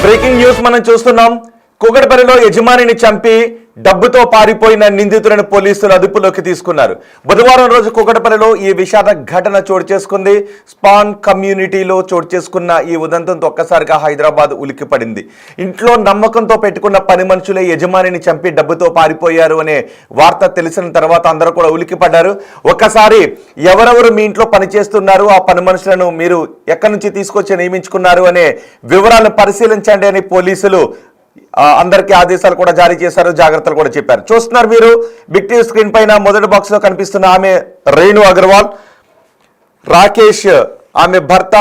Breaking news మనం చూస్తున్నాం. కూకట్పల్లిలో యజమానిని చంపి డబ్బుతో పారిపోయిన నిందితులను పోలీసులు అదుపులోకి తీసుకున్నారు. బుధవారం రోజు కూకట్పల్లిలో ఈ విషాద ఘటన చోటు చేసుకుంది. స్పాన్ కమ్యూనిటీలో చోటు చేసుకున్న ఈ ఉదంతంతో ఒక్కసారిగా హైదరాబాద్ ఉలిక్కిపడింది. ఇంట్లో నమ్మకంతో పెట్టుకున్న పని మనుషులే యజమానిని చంపి డబ్బుతో పారిపోయారు అనే వార్త తెలిసిన తర్వాత అందరూ కూడా ఉలిక్కిపడ్డారు. ఒక్కసారి ఎవరెవరు మీ ఇంట్లో పనిచేస్తున్నారు, ఆ పని మనుషులను మీరు ఎక్కడి నుంచి తీసుకొచ్చి నియమించుకున్నారు అనే వివరాలను పరిశీలించండి అని పోలీసులు అందరికీ ఆదేశాలు కూడా జారీ చేశారు, జాగ్రత్తలు కూడా చెప్పారు. చూస్తున్నారు మీరు బిగ్ టీవీ స్క్రీన్ పైన మొదటి బాక్స్ లో కనిపిస్తున్న ఆమె రేణు అగర్వాల్. రాకేష్ ఆమె భర్త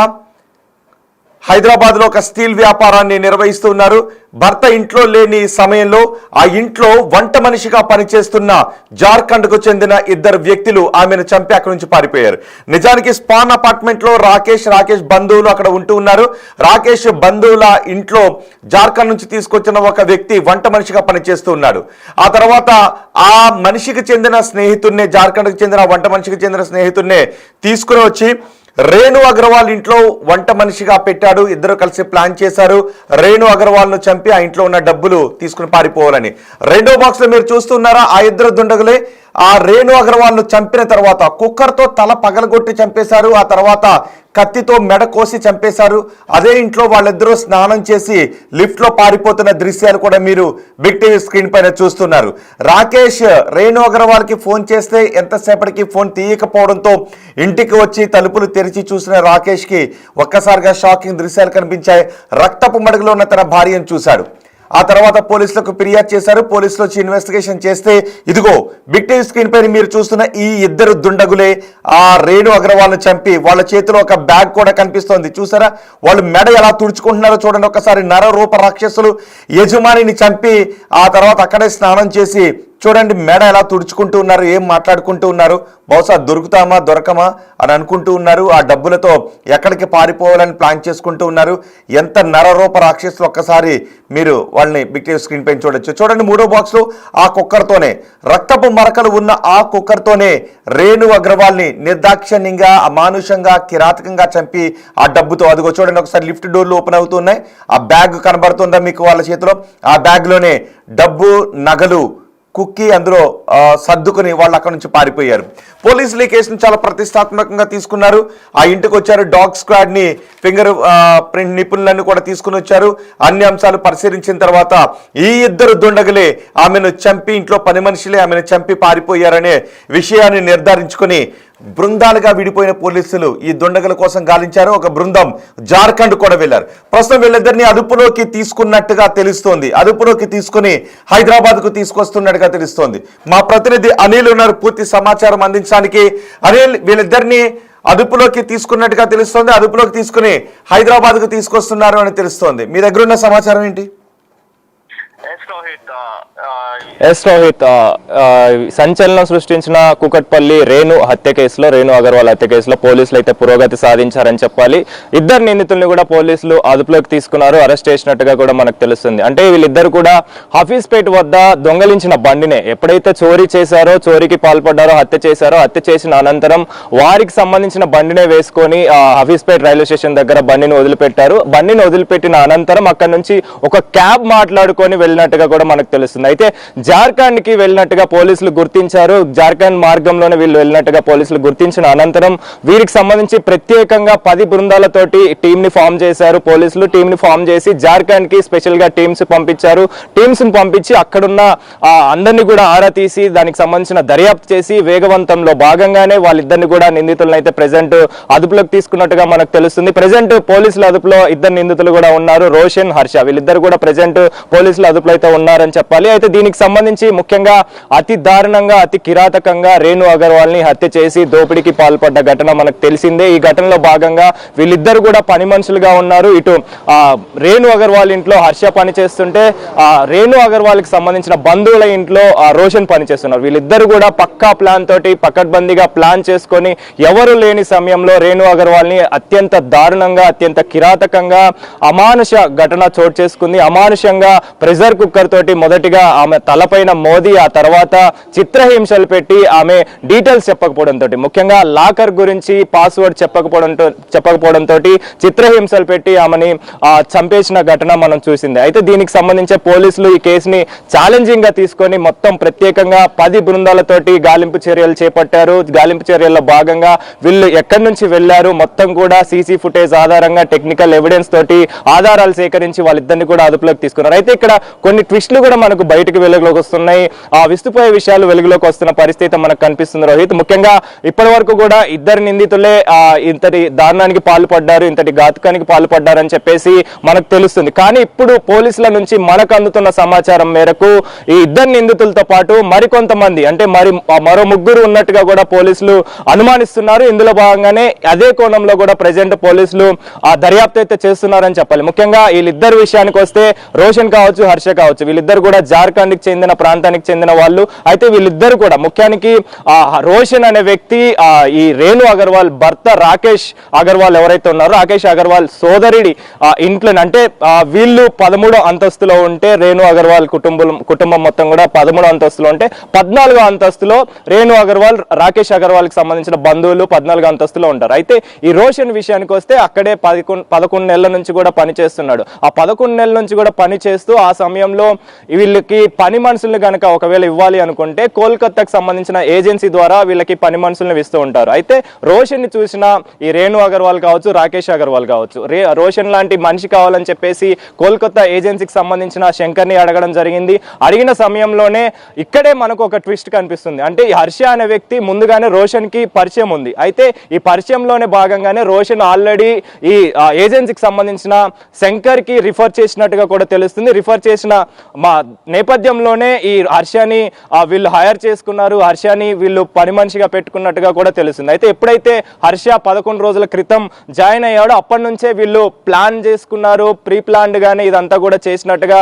హైదరాబాద్ లో ఒక స్టీల్ వ్యాపారాన్ని నిర్వహిస్తున్నారు. భర్త ఇంట్లో లేని సమయంలో ఆ ఇంట్లో వంట మనిషిగా పనిచేస్తున్న జార్ఖండ్ కు చెందిన ఇద్దరు వ్యక్తులు ఆమెను చంపి అక్కడి నుంచి పారిపోయారు. నిజానికి స్పాన్ అపార్ట్మెంట్ లో రాకేష్ బంధువులు అక్కడ ఉంటూ ఉన్నారు. రాకేష్ బంధువుల ఇంట్లో జార్ఖండ్ నుంచి తీసుకొచ్చిన ఒక వ్యక్తి వంట మనిషిగా పనిచేస్తూ ఉన్నాడు. ఆ తర్వాత ఆ మనిషికి చెందిన స్నేహితుడినే, జార్ఖండ్కి చెందిన వంట మనిషికి చెందిన స్నేహితుడినే తీసుకుని వచ్చి రేణు అగర్వాల్ ఇంట్లో వంట మనిషిగా పెట్టాడు. ఇద్దరు కలిసి ప్లాన్ చేశారు రేణు అగర్వాల్ ను చంపి ఆ ఇంట్లో ఉన్న డబ్బులు తీసుకుని పారిపోవాలని. రెండో బాక్స్ లో మీరు చూస్తున్నారా, ఆ ఇద్దరు దుండగులే ఆ రేణు అగర్వాల్ ను చంపిన తర్వాత కుక్కర్తో తల పగలగొట్టి చంపేశారు. ఆ తర్వాత కత్తితో మెడ కోసి చంపేశారు. అదే ఇంట్లో వాళ్ళిద్దరూ స్నానం చేసి లిఫ్ట్ లో పారిపోతున్న దృశ్యాలు కూడా మీరు బిగ్ టీవీ స్క్రీన్ పైన చూస్తున్నారు. రాకేష్ రేణు అగర్వాల్ కి ఫోన్ చేస్తే ఎంతసేపటికి ఫోన్ తీయకపోవడంతో ఇంటికి వచ్చి తలుపులు తెరిచి చూసిన రాకేష్ కి ఒక్కసారిగా షాకింగ్ దృశ్యాలు కనిపించాయి. రక్తపు మడుగులో ఉన్న తన భార్యను చూశాడు. ఆ తర్వాత పోలీసులకు ఫిర్యాదు చేశారు. పోలీసులు వచ్చి ఇన్వెస్టిగేషన్ చేస్తే ఇదిగో బిగ్ టీవీ స్క్రీన్ పైన మీరు చూస్తున్న ఈ ఇద్దరు దుండగులే ఆ రేణు అగర్వాల్ ను చంపి, వాళ్ళ చేతిలో ఒక బ్యాగ్ కూడా కనిపిస్తోంది. చూసారా, వాళ్ళు మెడ ఎలా తుడుచుకుంటున్నారో చూడండి ఒకసారి. నర రూప రాక్షసులు యజమానిని చంపి ఆ తర్వాత అక్కడే స్నానం చేసి చూడండి మెడ ఎలా తుడుచుకుంటూ ఉన్నారు, ఏం మాట్లాడుకుంటూ ఉన్నారు. బహుశా దొరుకుతామా దొరకమా అని అనుకుంటూ ఉన్నారు. ఆ డబ్బులతో ఎక్కడికి పారిపోవాలని ప్లాన్ చేసుకుంటూ ఉన్నారు. ఎంత నరరూప రాక్షసులు ఒక్కసారి మీరు వాళ్ళని బిగ్ టీవీ స్క్రీన్ పైన చూడొచ్చు. చూడండి మూడో బాక్స్ లో ఆ కుక్కర్తోనే, రక్తపు మరకలు ఉన్న ఆ కుక్కర్తోనే రేణు అగర్వాల్ ని నిర్దాక్షిణ్యంగా, అమానుషంగా, కిరాతకంగా చంపి ఆ డబ్బుతో, అదిగో చూడండి ఒకసారి లిఫ్ట్ డోర్లు ఓపెన్ అవుతున్నాయి. ఆ బ్యాగ్ కనబడుతుందా మీకు వాళ్ళ చేతిలో? ఆ బ్యాగ్ లోనే డబ్బు, నగలు కుక్కి అందులో సర్దుకుని వాళ్ళు అక్కడ నుంచి పారిపోయారు. పోలీసులు ఈ కేసును చాలా ప్రతిష్టాత్మకంగా తీసుకున్నారు. ఆ ఇంటికి వచ్చారు, డాగ్ స్క్వాడ్ ని, ఫింగర్ ప్రింట్ నిపుణులను కూడా తీసుకుని వచ్చారు. అన్ని అంశాలు పరిశీలించిన తర్వాత ఈ ఇద్దరు దుండగులే ఆమెను చంపి, ఇంట్లో పని మనుషులే ఆమెను చంపి పారిపోయారనే విషయాన్ని నిర్ధారించుకుని బృందాలుగా విడిపోయిన పోలీసులు ఈ దుండగుల కోసం గాలించారు. ఒక బృందం జార్ఖండ్ కూడా వెళ్లారు. ప్రస్తుతం వీళ్ళిద్దరిని అదుపులోకి తీసుకున్నట్టుగా తెలుస్తోంది. అదుపులోకి తీసుకుని హైదరాబాద్ కు తీసుకొస్తున్నట్టుగా తెలుస్తోంది. మా ప్రతినిధి అనిల్ ఉన్నారు పూర్తి సమాచారం అందించడానికి. అనిల్, వీళ్ళిద్దరిని అదుపులోకి తీసుకున్నట్టుగా తెలుస్తోంది. అదుపులోకి తీసుకుని హైదరాబాద్ కు తీసుకొస్తున్నారు అని తెలుస్తోంది. మీ దగ్గర ఉన్న సమాచారం ఏంటి? సంచలనం సృష్టించిన కూకట్పల్లి రేణు హత్య కేసులో, రేణు అగర్వాల్ హత్య కేసులో పోలీసులు అయితే పురోగతి సాధించారని చెప్పాలి. ఇద్దరు నిందితుల్ని కూడా పోలీసులు అదుపులోకి తీసుకున్నారు, అరెస్ట్ చేసినట్టుగా కూడా మనకు తెలుస్తుంది. అంటే వీళ్ళిద్దరు కూడా హఫీజ్పేట వద్ద దొంగలించిన బండినే ఎప్పుడైతే చోరీ చేశారో, చోరీకి పాల్పడ్డారో, హత్య చేశారో, హత్య చేసిన అనంతరం వారికి సంబంధించిన బండినే వేసుకొని హఫీజ్పేట రైల్వే స్టేషన్ దగ్గర బండిని వదిలిపెట్టారు. బండిని వదిలిపెట్టిన అనంతరం అక్కడ నుంచి ఒక క్యాబ్ మాట్లాడుకొని వెళ్ళినట్టుగా కూడా మనకు తెలుస్తుంది. అయితే జార్ఖండ్ కి వెళ్ళినట్టుగా పోలీసులు గుర్తించారు. జార్ఖండ్ మార్గంలోనే వీళ్ళు వెళ్ళినట్టుగా పోలీసులు గుర్తించిన అనంతరం వీరికి సంబంధించి ప్రత్యేకంగా 10 బృందాలతోటి టీమ్ ని ఫామ్ చేశారు. పోలీసులు టీమ్ ని ఫామ్ చేసి జార్ఖండ్ కి స్పెషల్ గా టీమ్స్ పంపించారు. టీమ్స్ ని పంపించి అక్కడున్న అందరినీ కూడా ఆరా తీసి దానికి సంబంధించిన దర్యాప్తు చేసి వేగవంతంలో భాగంగానే వాళ్ళిద్దరిని కూడా నిందితులను అయితే ప్రెజెంట్ అదుపులోకి తీసుకున్నట్టుగా మనకు తెలుస్తుంది. ప్రెజెంట్ పోలీసుల అదుపులో ఇద్దరు నిందితులు కూడా ఉన్నారు, రోషన్, హర్ష. వీళ్ళిద్దరు కూడా ప్రెజెంట్ పోలీసుల అదుపులో అయితే ఉన్నారని చెప్పాలి. అయితే దీనికి సంబంధించి ముఖ్యంగా అతి దారుణంగా, అతి కిరాతకంగా రేణు అగర్వాల్ ని హత్య చేసి దోపిడీకి పాల్పడ్డ ఘటన మనకు తెలిసిందే. ఈ ఘటనలో భాగంగా వీళ్ళిద్దరు కూడా పని మనుషులుగా ఉన్నారు. ఇటు రేణు అగర్వాల్ ఇంట్లో హర్ష పని చేస్తుంటే రేణు అగర్వాల్ కి సంబంధించిన బంధువుల ఇంట్లో రోషన్ పని చేస్తున్నారు. వీళ్ళిద్దరు కూడా పక్కా ప్లాన్ తోటి, పకడ్బందీగా ప్లాన్ చేసుకొని ఎవరు లేని సమయంలో రేణు అగర్వాల్ ని అత్యంత దారుణంగా, అత్యంత కిరాతకంగా అమానుష ఘటన చోటు చేసుకుంది. అమానుషంగా ప్రెషర్ కుక్కర్ తోటి మొదటిగా ఆమె తల తలపైన మోదీ, ఆ తర్వాత చిత్రహింసలు పెట్టి ఆమె డీటెయిల్స్ చెప్పకపోవడంతో, ముఖ్యంగా లాకర్ గురించి పాస్వర్డ్ చెప్పకపోవడంతో చిత్రహింసలు పెట్టి ఆమెని చంపేసిన ఘటన మనం చూసింది. అయితే దీనికి సంబంధించి పోలీసులు ఈ కేసుని ఛాలెంజింగ్ గా తీసుకొని మొత్తం ప్రత్యేకంగా 10 బృందాలతోటి గాలింపు చర్యలు చేపట్టారు. గాలింపు చర్యల్లో భాగంగా వీళ్ళు ఎక్కడి నుంచి వెళ్లారు మొత్తం కూడా సీసీ ఫుటేజ్ ఆధారంగా టెక్నికల్ ఎవిడెన్స్ తోటి ఆధారాలు సేకరించి వాళ్ళిద్దరిని కూడా అదుపులోకి తీసుకున్నారు. అయితే ఇక్కడ కొన్ని ట్విస్టులు కూడా మనకు బయటకు వెలుగులోకి వస్తున్నాయి. ఆ విస్తుపోయే విషయాలు వెలుగులోకి వస్తున్న పరిస్థితి మనకు కనిపిస్తుంది రోహిత్. ముఖ్యంగా ఇప్పటి వరకు కూడా ఇద్దరు నిందితులే ఇంతటి దారుణానికి పాల్పడ్డారు, ఇంతటి ఘాతుకానికి పాల్పడ్డారని చెప్పేసి మనకు తెలుస్తుంది. కానీ ఇప్పుడు పోలీసుల నుంచి మనకు అందుతున్న సమాచారం మేరకు ఈ ఇద్దరు నిందితులతో పాటు మరికొంతమంది అంటే మరో ముగ్గురు ఉన్నట్టుగా కూడా పోలీసులు అనుమానిస్తున్నారు. ఇందులో భాగంగానే అదే కోణంలో కూడా ప్రెజెంట్ పోలీసులు దర్యాప్తు అయితే చేస్తున్నారని చెప్పాలి. ముఖ్యంగా వీళ్ళిద్దరు విషయానికి వస్తే రోషన్ కావచ్చు, హర్ష కావచ్చు, వీళ్ళిద్దరు కూడా జార్ఖండ్ కి చెందిన ప్రాంతానికి చెందిన వాళ్ళు. అయితే వీళ్ళిద్దరు కూడా ముఖ్యానికి రోషన్ అనే వ్యక్తి ఈ రేణు అగర్వాల్ భర్త రాకేష్ అగర్వాల్ ఎవరైతే ఉన్నారో రాకేష్ అగర్వాల్ సోదరుడి ఇంట్లో అంటే వీళ్ళు 13వ అంతస్తులో ఉంటే రేణు అగర్వాల్ కుటుంబం మొత్తం కూడా 13వ అంతస్తులో ఉంటే 14వ అంతస్తులో రేణు అగర్వాల్ రాకేష్ అగర్వాల్ కి సంబంధించిన బంధువులు 14వ అంతస్తులో ఉంటారు. అయితే ఈ రోషన్ విషయానికి వస్తే అక్కడే 11 నెలల నుంచి కూడా పని చేస్తున్నాడు. ఆ 11 నెలల నుంచి కూడా పని చేస్తూ ఆ సమయంలో వీళ్ళకి పని మనుషుల్ని కనుక ఒకవేళ ఇవ్వాలి అనుకుంటే కోల్కతాకు సంబంధించిన ఏజెన్సీ ద్వారా వీళ్ళకి పని మనుషుల్ని ఇస్తూ ఉంటారు. అయితే రోషన్ ని చూసిన ఈ రేణు అగర్వాల్ కావచ్చు, రాకేష్ అగర్వాల్ కావచ్చు, రోషన్ లాంటి మనిషి కావాలని చెప్పేసి కోల్కతా ఏజెన్సీకి సంబంధించిన శంకర్ని అడగడం జరిగింది. అడిగిన సమయంలోనే ఇక్కడే మనకు ఒక ట్విస్ట్ కనిపిస్తుంది. అంటే ఈ హర్ష అనే వ్యక్తి ముందుగానే రోషన్ కి పరిచయం ఉంది. అయితే ఈ పరిచయంలోనే భాగంగానే రోషన్ ఆల్రెడీ ఈ ఏజెన్సీకి సంబంధించిన శంకర్ కి రిఫర్ చేసినట్టుగా కూడా తెలుస్తుంది. రిఫర్ చేసిన మా నేపథ్యంలోనే ఈ హర్షని వీళ్ళు హైర్ చేసుకున్నారు, హర్షని వీళ్ళు పని మనిషిగా పెట్టుకున్నట్టుగా కూడా తెలుస్తుంది. అయితే ఎప్పుడైతే హర్ష 11 రోజుల క్రితం జాయిన్ అయ్యాడో అప్పటి నుంచే వీళ్ళు ప్లాన్ చేసుకున్నారు, ప్రీ ప్లాన్డ్ గానే ఇదంతా కూడా చేసినట్టుగా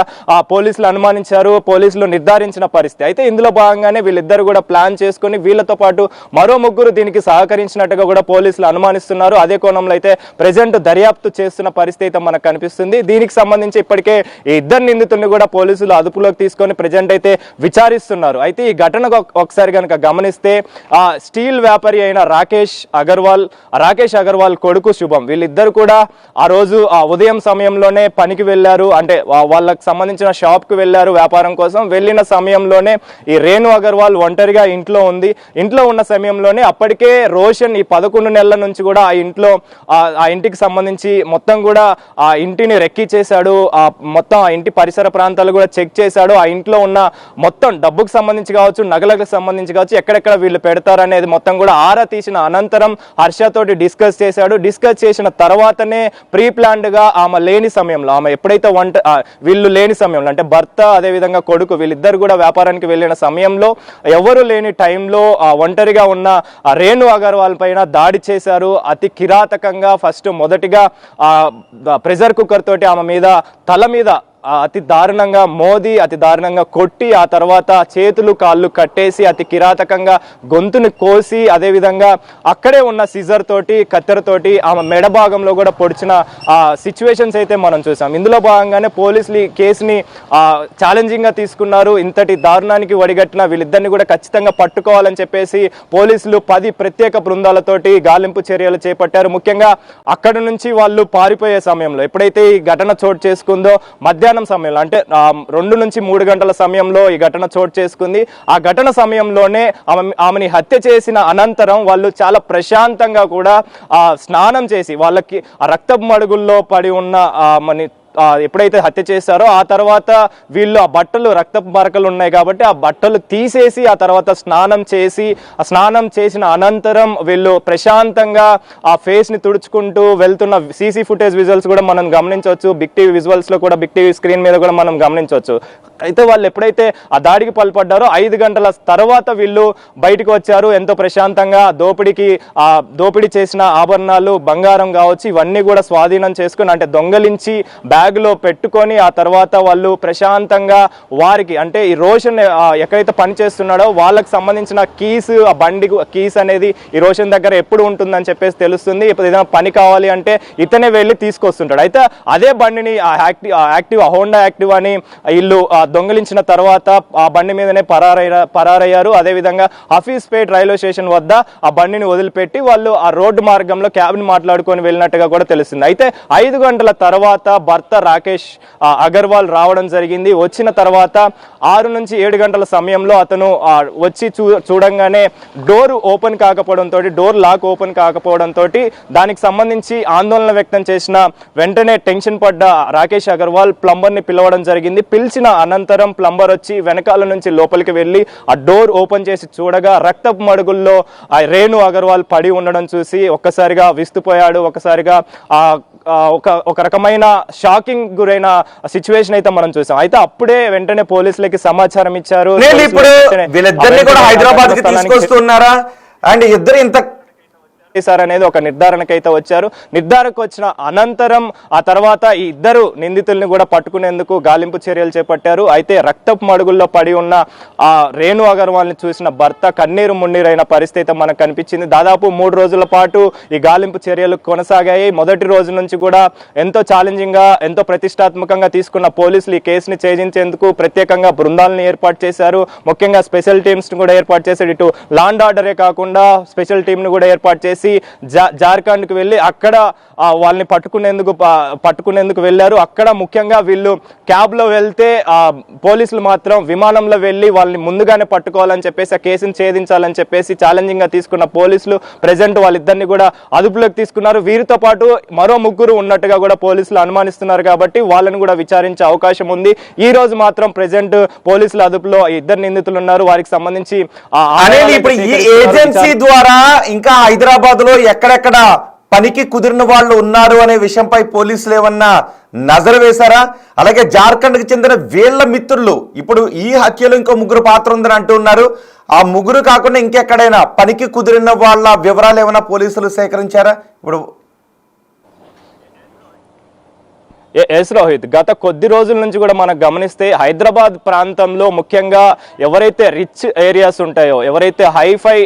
పోలీసులు అనుమానించారు, పోలీసులు నిర్ధారించిన పరిస్థితి. అయితే ఇందులో భాగంగానే వీళ్ళిద్దరు కూడా ప్లాన్ చేసుకుని వీళ్ళతో పాటు మరో ముగ్గురు దీనికి సహకరించినట్టుగా కూడా పోలీసులు అనుమానిస్తున్నారు. అదే కోణంలో అయితే ప్రెజెంట్ దర్యాప్తు చేస్తున్న పరిస్థితి అయితే మనకు కనిపిస్తుంది. దీనికి సంబంధించి ఇప్పటికే ఈ ఇద్దరు నిందితుల్ని కూడా పోలీసులు అదుపులోకి తీసుకొని ప్రెజెంట్ అయితే విచారిస్తున్నారు. అయితే ఈ ఘటన ఒకసారి కనుక గమనిస్తే స్టీల్ వ్యాపారి అయిన రాకేష్ అగర్వాల్ కొడుకు శుభం వీళ్ళిద్దరు కూడా ఆ రోజు ఉదయం సమయంలోనే పనికి వెళ్ళారు. అంటే వాళ్ళకి సంబంధించిన షాప్ కు వెళ్ళారు వ్యాపారం కోసం. వెళ్ళిన సమయంలోనే ఈ రేణు అగర్వాల్ ఒంటరిగా ఇంట్లో ఉంది. ఇంట్లో ఉన్న సమయంలోనే అప్పటికే రోషన్ ఈ 11 నెలల నుంచి కూడా ఆ ఇంటికి సంబంధించి మొత్తం కూడా ఆ ఇంటిని రెక్కి చేశాడు. మొత్తం ఆ ఇంటి పరిసర ప్రాంతాలు కూడా చెక్ చేశాడు. ఆ ఇంట్లో ఉన్న మొత్తం డబ్బుకు సంబంధించి కావచ్చు, నగలకు సంబంధించి కావచ్చు, ఎక్కడెక్కడ వీళ్ళు పెడతారనేది మొత్తం కూడా ఆరా తీసిన అనంతరం హర్షతోటి డిస్కస్ చేశాడు. డిస్కస్ చేసిన తర్వాతనే ప్రీ ప్లాన్డ్ గా ఆమె లేని సమయంలో, ఆమె ఎప్పుడైతే వీళ్ళు లేని సమయంలో అంటే భర్త అదేవిధంగా కొడుకు వీళ్ళిద్దరు కూడా వ్యాపారానికి వెళ్ళిన సమయంలో ఎవరు లేని టైంలో ఒంటరిగా ఉన్న రేణు అగర్వాల్ పైన దాడి చేశారు. అతి కిరాతకంగా మొదటిగా ప్రెషర్ కుక్కర్ తోటి ఆమె మీద తల మీద అతి దారుణంగా మోదీ అతి దారుణంగా కొట్టి ఆ తర్వాత చేతులు కాళ్ళు కట్టేసి అతి కిరాతకంగా గొంతుని కోసి అదేవిధంగా అక్కడే ఉన్న సిజర్ తోటి కత్తెరతోటి ఆమె మెడ భాగంలో కూడా పొడిచిన సిచ్యువేషన్స్ అయితే మనం చూసాం. ఇందులో భాగంగానే పోలీసులు ఈ కేసుని ఛాలెంజింగ్ గా తీసుకున్నారు. ఇంతటి దారుణానికి వడిగట్టిన వీళ్ళిద్దరిని కూడా ఖచ్చితంగా పట్టుకోవాలని చెప్పేసి పోలీసులు 10 ప్రత్యేక బృందాలతోటి గాలింపు చర్యలు చేపట్టారు. ముఖ్యంగా అక్కడ నుంచి వాళ్ళు పారిపోయే సమయంలో ఎప్పుడైతే ఈ ఘటన చోటు చేసుకుందో మధ్యాహ్నం సమయంలో అంటే 2 నుంచి 3 గంటల సమయంలో ఈ ఘటన చోటు చేసుకుంది. ఆ ఘటన సమయంలోనే ఆమెని హత్య చేసిన అనంతరం వాళ్ళు చాలా ప్రశాంతంగా కూడా స్నానం చేసి వాళ్ళకి రక్తపు మడుగుల్లో పడి ఉన్న ఎప్పుడైతే హత్య చేశారో ఆ తర్వాత వీళ్ళు ఆ బట్టలు రక్తపు మరకలు ఉన్నాయి కాబట్టి ఆ బట్టలు తీసేసి ఆ తర్వాత స్నానం చేసిన అనంతరం వీళ్ళు ప్రశాంతంగా ఆ ఫేస్ ని తుడుచుకుంటూ వెళ్తున్న సీసీ ఫుటేజ్ విజువల్స్ కూడా మనం గమనించవచ్చు. బిగ్ టీవీ విజువల్స్ లో కూడా బిగ్ టీవీ స్క్రీన్ మీద కూడా మనం గమనించవచ్చు. అయితే వాళ్ళు ఎప్పుడైతే ఆ దాడికి పాల్పడ్డారో 5 గంటల తర్వాత వీళ్ళు బయటకు వచ్చారు. ఎంతో ప్రశాంతంగా దోపిడీ చేసిన ఆభరణాలు బంగారం కావచ్చు ఇవన్నీ కూడా స్వాధీనం చేసుకుని అంటే దొంగలించి బ్యాగ్ బ్యాగ్లో పెట్టుకొని ఆ తర్వాత వాళ్ళు ప్రశాంతంగా వారికి అంటే ఈ రోషన్ ఎక్కడైతే పని చేస్తున్నాడో వాళ్ళకి సంబంధించిన కీస్, ఆ బండి కీస్ అనేది ఈ రోషన్ దగ్గర ఎప్పుడు ఉంటుందని చెప్పేసి తెలుస్తుంది. ఇప్పుడు ఏదైనా పని కావాలి అంటే ఇతనే వెళ్ళి తీసుకొస్తుంటాడు. అయితే అదే బండిని యాక్టివ్ హోండా యాక్టివ్ అని ఇల్లు దొంగిలించిన తర్వాత ఆ బండి మీదనే పరారయ్యారు. అదేవిధంగా హఫీజ్పేట్ రైల్వే స్టేషన్ వద్ద ఆ బండిని వదిలిపెట్టి వాళ్ళు ఆ రోడ్డు మార్గంలో క్యాబ్ని మాట్లాడుకొని వెళ్ళినట్టుగా కూడా తెలుస్తుంది. అయితే 5 గంటల తర్వాత భర్త రాకేష్ అగర్వాల్ రావడం జరిగింది. వచ్చిన తర్వాత 6 నుంచి 7 గంటల సమయంలో అతను వచ్చి చూడంగానే డోర్ లాక్ ఓపెన్ కాకపోవడంతో దానికి సంబంధించి ఆందోళన వ్యక్తం చేసిన వెంటనే టెన్షన్ పడ్డ రాకేష్ అగర్వాల్ ప్లంబర్ని పిలవడం జరిగింది. పిలిచిన అనంతరం ప్లంబర్ వచ్చి వెనకాల నుంచి లోపలికి వెళ్ళి ఆ డోర్ ఓపెన్ చేసి చూడగా రక్తపు మడుగుల్లో ఆ రేణు అగర్వాల్ పడి ఉండడం చూసి ఒక్కసారిగా విస్తుపోయాడు. ఒకసారిగా ఒక రకమైన షాకింగ్ గురైన సిచ్యువేషన్ అయితే మనం చూసాం. అయితే అప్పుడే వెంటనే పోలీసులకి సమాచారం ఇచ్చారు. ఇప్పుడు వీళ్ళిద్దరిని కూడా హైదరాబాద్ కి తీసుకొస్తున్నారా అండ్ ఇద్దరు ఇంత అనేది ఒక నిర్ధారణకైతే వచ్చారు. నిర్ధారణకు వచ్చిన అనంతరం ఆ తర్వాత ఈ ఇద్దరు నిందితుల్ని కూడా పట్టుకునేందుకు గాలింపు చర్యలు చేపట్టారు. అయితే రక్తపు మడుగుల్లో పడి ఉన్న ఆ రేణు అగర్వాల్ ని చూసిన భర్త కన్నీరు మున్నీరైన పరిస్థితి మనకు కనిపించింది. దాదాపు 3 రోజుల పాటు ఈ గాలింపు చర్యలు కొనసాగాయి. మొదటి రోజు నుంచి కూడా ఎంతో ఛాలెంజింగ్ గా ఎంతో ప్రతిష్టాత్మకంగా తీసుకున్న పోలీసులు ఈ కేసుని ఛేదించేందుకు ప్రత్యేకంగా బృందాలను ఏర్పాటు చేశారు. ముఖ్యంగా స్పెషల్ టీమ్స్ ను కూడా ఏర్పాటు చేశారు. ఇటు లాండ్ ఆర్డరే కాకుండా స్పెషల్ టీమ్ ను కూడా ఏర్పాటు చేసి జార్ఖండ్కి వెళ్ళి అక్కడ వాళ్ళని పట్టుకునేందుకు వెళ్ళారు. అక్కడ ముఖ్యంగా వీళ్ళు క్యాబ్లో వెళ్తే పోలీసులు మాత్రం విమానంలో వెళ్ళి వాళ్ళని ముందుగానే పట్టుకోవాలని చెప్పేసి ఆ కేసును ఛేదించాలని చెప్పేసి ఛాలెంజింగ్ గా తీసుకున్న పోలీసులు ప్రెజెంట్ వాళ్ళిద్దరిని కూడా అదుపులోకి తీసుకున్నారు. వీరితో పాటు మరో 3 ఉన్నట్టుగా కూడా పోలీసులు అనుమానిస్తున్నారు కాబట్టి వాళ్ళని కూడా విచారించే అవకాశం ఉంది. ఈ రోజు మాత్రం ప్రెజెంట్ పోలీసుల అదుపులో ఇద్దరు నిందితులు ఉన్నారు. వారికి సంబంధించి ఇప్పుడు ఈ ఏజెన్సీ ద్వారా ఇంకా హైదరాబాద్ లో ఎక్కడెక్కడ పనికి కుదిరిన వాళ్ళు ఉన్నారు అనే విషయంపై పోలీసులు ఏమన్నా నజరు వేశారా? అలాగే జార్ఖండ్కి చెందిన వీళ్ళ మిత్రులు ఇప్పుడు ఈ హత్యలో ఇంకో 3 పాత్ర ఉందని అంటున్నారు. ఆ 3 కాకుండా ఇంకెక్కడైనా పనికి కుదిరిన వాళ్ళ వివరాలు ఏమైనా పోలీసులు సేకరించారా? ఇప్పుడు ఎస్ రోహిత్, గత కొద్ది రోజుల నుంచి కూడా మనం గమనిస్తే హైదరాబాద్ ప్రాంతంలో ముఖ్యంగా ఎవరైతే రిచ్ ఏరియాస్ ఉంటాయో, ఎవరైతే హైఫై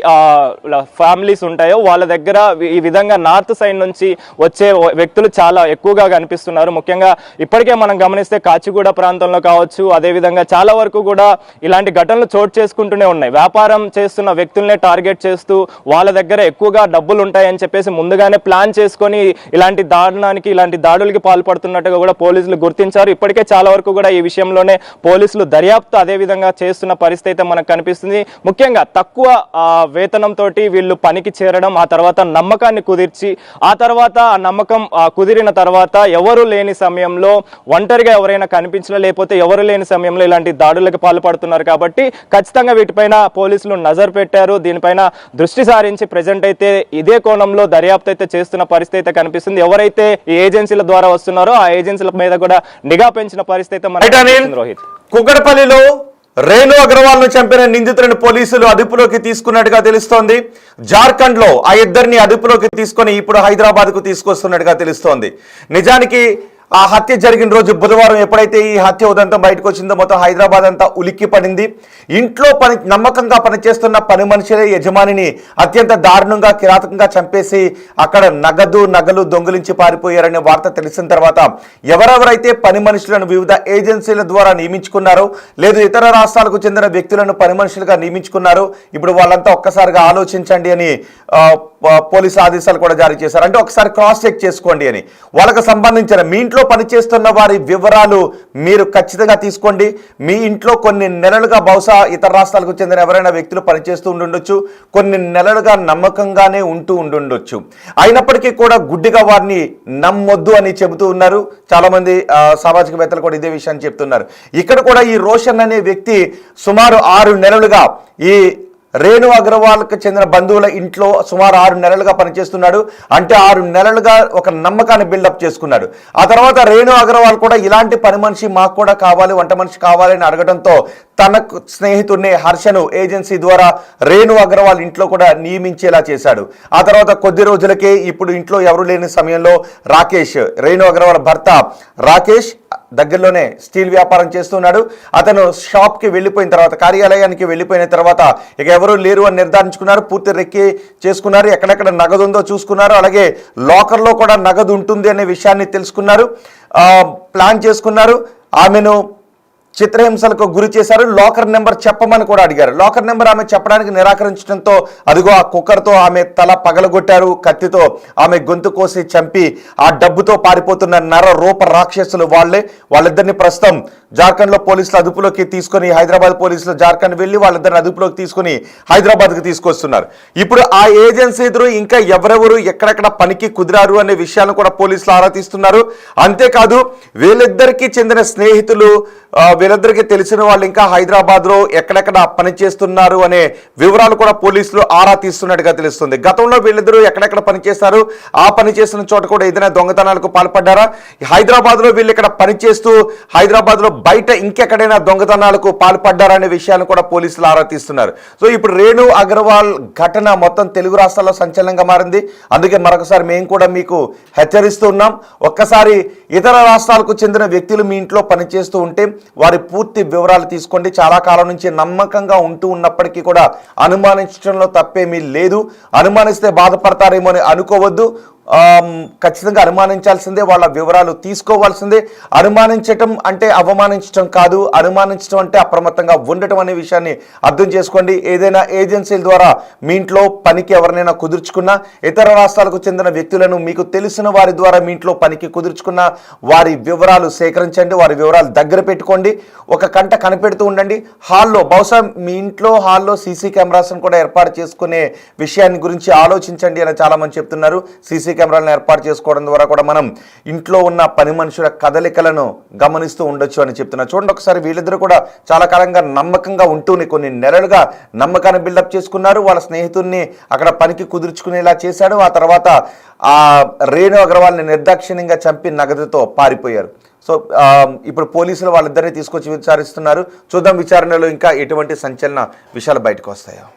ఫ్యామిలీస్ ఉంటాయో వాళ్ళ దగ్గర ఈ విధంగా నార్త్ సైడ్ నుంచి వచ్చే వ్యక్తులు చాలా ఎక్కువగా కనిపిస్తున్నారు. ముఖ్యంగా ఇప్పటికే మనం గమనిస్తే కాచిగూడ ప్రాంతంలో కావచ్చు, అదేవిధంగా చాలా వరకు కూడా ఇలాంటి ఘటనలు చోటు చేసుకుంటూనే ఉన్నాయి. వ్యాపారం చేస్తున్న వ్యక్తులనే టార్గెట్ చేస్తూ వాళ్ళ దగ్గర ఎక్కువగా డబ్బులు ఉంటాయని చెప్పేసి ముందుగానే ప్లాన్ చేసుకొని ఇలాంటి దాడులకి పాల్పడుతున్నట్టుగా కూడా పోలీసులు గుర్తించారు. ఇప్పటికే చాలా వరకు కూడా ఈ విషయంలోనే పోలీసులు దర్యాప్తు అదే విధంగా చేస్తున్న పరిస్థితి మనకు కనిపిస్తుంది. ముఖ్యంగా తక్కువ వేతనంతో వీళ్ళు పనికి చేరడం, ఆ తర్వాత నమ్మకాన్ని కుదిర్చి ఆ తర్వాత ఆ నమ్మకం కుదిరిన తర్వాత ఎవరు లేని సమయంలో ఒంటరిగా ఎవరైనా కనిపించినా లేకపోతే ఎవరు లేని సమయంలో ఇలాంటి దాడులకు పాల్పడుతున్నారు. కాబట్టి ఖచ్చితంగా వీటిపైన పోలీసులు నజర్ పెట్టారు. దీనిపైన దృష్టి సారించి ప్రెజెంట్ అయితే ఇదే కోణంలో దర్యాప్తు అయితే చేస్తున్న పరిస్థితి కనిపిస్తుంది. ఎవరైతే ఈ ఏజెన్సీల ద్వారా వస్తున్నారో ఆ ఏజెన్సీల మీద కూడా నిఘా పెంచిన పరిస్థితి రోహిత్. కుకట్పల్లిలో రేణు అగర్వాల్ ను చంపిన నిందితులను పోలీసులు అదుపులోకి తీసుకున్నట్టుగా తెలుస్తోంది. జార్ఖండ్ లో ఆ ఇద్దరిని అదుపులోకి తీసుకొని ఇప్పుడు హైదరాబాద్ కు తీసుకొస్తున్నట్టుగా తెలుస్తోంది. నిజానికి ఆ హత్య జరిగిన రోజు బుధవారం ఎప్పుడైతే ఈ హత్య ఉదంతం బయటకు వచ్చిందో మొత్తం హైదరాబాద్ అంతా ఉలిక్కి పడింది. ఇంట్లో నమ్మకంగా పనిచేస్తున్న పని మనుషులే యజమానిని అత్యంత దారుణంగా కిరాతకంగా చంపేసి అక్కడ నగలు దొంగిలించి పారిపోయారనే వార్త తెలిసిన తర్వాత ఎవరెవరైతే పని మనుషులను వివిధ ఏజెన్సీల ద్వారా నియమించుకున్నారో లేదు ఇతర రాష్ట్రాలకు చెందిన వ్యక్తులను పని మనుషులుగా నియమించుకున్నారో ఇప్పుడు వాళ్ళంతా ఒక్కసారిగా ఆలోచించండి అని పోలీసు ఆదేశాలు కూడా జారీ చేశారు. అంటే ఒకసారి క్రాస్ చెక్ చేసుకోండి అని. వాళ్ళకు సంబంధించిన మీ ఇంట్లో పనిచేస్తున్న వారి వివరాలు మీరు ఖచ్చితంగా తీసుకోండి. మీ ఇంట్లో కొన్ని నెలలుగా బహుశా ఇతర రాష్ట్రాలకు చెందిన ఎవరైనా వ్యక్తులు పనిచేస్తూ ఉండుండొచ్చు, కొన్ని నెలలుగా నమ్మకంగానే ఉండుండొచ్చు. అయినప్పటికీ కూడా గుడ్డిగా వారిని నమ్మొద్దు అని చెబుతూ ఉన్నారు చాలా మంది సామాజికవేత్తలు కూడా ఇదే విషయాన్ని చెప్తున్నారు. ఇక్కడ కూడా ఈ రోషన్ అనే వ్యక్తి సుమారు 6 నెలలుగా ఈ రేణు అగర్వాల్కి చెందిన బంధువుల ఇంట్లో సుమారు 6 నెలలుగా పనిచేస్తున్నాడు. అంటే 6 నెలలుగా ఒక నమ్మకాన్ని బిల్డప్ చేసుకున్నాడు. ఆ తర్వాత రేణు అగర్వాల్ కూడా ఇలాంటి పని మనిషి మాకు కూడా కావాలి, వంట మనిషి కావాలి అని అడగడంతో తనకు స్నేహితుడిని హర్షను ఏజెన్సీ ద్వారా రేణు అగర్వాల్ ఇంట్లో కూడా నియమించేలా చేశాడు. ఆ తర్వాత కొద్ది రోజులకే ఇప్పుడు ఇంట్లో ఎవరు లేని సమయంలో రాకేష్, రేణు అగర్వాల్ భర్త రాకేష్ దగ్గరలోనే స్టీల్ వ్యాపారం చేస్తున్నాడు. అతను షాప్కి వెళ్ళిపోయిన తర్వాత, కార్యాలయానికి వెళ్ళిపోయిన తర్వాత ఇక ఎవరు లేరు అని నిర్ధారించుకున్నారు. పూర్తి రెక్కి చేసుకున్నారు. ఎక్కడెక్కడ నగదు ఉందో చూసుకున్నారు. అలాగే లాకర్లో కూడా నగదు ఉంటుంది అనే విషయాన్ని తెలుసుకున్నారు. ప్లాన్ చేసుకున్నారు. ఆమెను చిత్రహింసలకు గురి చేశారు. లాకర్ నెంబర్ చెప్పమని కూడా అడిగారు. లాకర్ నెంబర్ ఆమె చెప్పడానికి నిరాకరించడంతో అదిగో ఆ కుక్కర్తో ఆమె తల పగలగొట్టారు. కత్తితో ఆమె గొంతు కోసి చంపి ఆ డబ్బుతో పారిపోతున్న నర రూప రాక్షసులు వాళ్ళిద్దరిని ప్రస్తుతం జార్ఖండ్లో పోలీసులు అదుపులోకి తీసుకొని, హైదరాబాద్ పోలీసులు జార్ఖండ్ వెళ్ళి వాళ్ళిద్దరిని అదుపులోకి తీసుకొని హైదరాబాద్కి తీసుకొస్తున్నారు. ఇప్పుడు ఆ ఏజెన్సీ ఎదురు ఇంకా ఎవరెవరు ఎక్కడెక్కడ పనికి కుదిరారు అనే విషయాలను కూడా పోలీసులు ఆరా తీస్తున్నారు. అంతేకాదు వీళ్ళిద్దరికీ చెందిన స్నేహితులు, వీళ్ళిద్దరికీ తెలిసిన వాళ్ళు ఇంకా హైదరాబాద్లో ఎక్కడెక్కడ పనిచేస్తున్నారు అనే వివరాలు కూడా పోలీసులు ఆరా తీస్తున్నట్టుగా తెలుస్తుంది. గతంలో వీళ్ళిద్దరూ ఎక్కడెక్కడ పనిచేస్తారు, ఆ పని చేస్తున్న చోట కూడా ఏదైనా దొంగతనాలకు పాల్పడ్డారా, హైదరాబాద్లో వీళ్ళు ఇక్కడ పనిచేస్తూ హైదరాబాద్లో బయట ఇంకెక్కడైనా దొంగతనాలకు పాల్పడ్డారా అనే విషయాన్ని కూడా పోలీసులు ఆరా తీస్తున్నారు. సో ఇప్పుడు రేణు అగర్వాల్ ఘటన మొత్తం తెలుగు రాష్ట్రాల్లో సంచలనంగా మారింది. అందుకే మరొకసారి మేము కూడా మీకు హెచ్చరిస్తూ ఉన్నాం. ఒక్కసారి ఇతర రాష్ట్రాలకు చెందిన వ్యక్తులు మీ ఇంట్లో పనిచేస్తూ ఉంటే వారి పూర్తి వివరాలు తీసుకోండి. చాలా కాలం నుంచి నమ్మకంగా ఉంటూ ఉన్నప్పటికీ కూడా అనుమానించడంలో తప్పేమీ లేదు. అనుమానిస్తే బాధపడతారేమో అని అనుకోవద్దు. ఖచ్చితంగా అనుమానించాల్సిందే, వాళ్ళ వివరాలు తీసుకోవాల్సిందే. అనుమానించటం అంటే అవమానించటం కాదు, అనుమానించడం అంటే అప్రమత్తంగా ఉండటం అనే విషయాన్ని అర్థం చేసుకోండి. ఏదైనా ఏజెన్సీల ద్వారా మీ ఇంట్లో పనికి ఎవరినైనా కుదుర్చుకున్నా, ఇతర రాష్ట్రాలకు చెందిన వ్యక్తులను మీకు తెలిసిన వారి ద్వారా మీ ఇంట్లో పనికి కుదుర్చుకున్నా వారి వివరాలు సేకరించండి, వారి వివరాలు దగ్గర పెట్టుకోండి. ఒక కంట కనిపెడుతూ ఉండండి. హాల్లో, బహుశా మీ ఇంట్లో హాల్లో సీసీ కెమెరాస్ను కూడా ఏర్పాటు చేసుకునే విషయాన్ని గురించి ఆలోచించండి అని చాలామంది చెప్తున్నారు. సీసీ కెమెరాలను ఏర్పాటు చేసుకోవడం ద్వారా కూడా మనం ఇంట్లో ఉన్న పని మనుషుల కదలికలను గమనిస్తూ ఉండొచ్చు అని చెప్తున్నారు. చూడండి ఒకసారి, వీళ్ళిద్దరూ కూడా చాలా కాలంగా నమ్మకంగా ఉంటూనే కొన్ని నెలలుగా నమ్మకాన్ని బిల్డప్ చేసుకున్నారు. వాళ్ళ స్నేహితుడిని అక్కడ పనికి కుదుర్చుకునేలా చేశాడు. ఆ తర్వాత ఆ రేణు అగర్వాల్ని నిర్దాక్షిణ్యంగా చంపి నగదుతో పారిపోయారు. సో ఇప్పుడు పోలీసులు వాళ్ళిద్దరిని తీసుకొచ్చి విచారిస్తున్నారు. చూద్దాం విచారణలో ఇంకా ఎటువంటి సంచలన విషయాలు బయటకు వస్తాయో.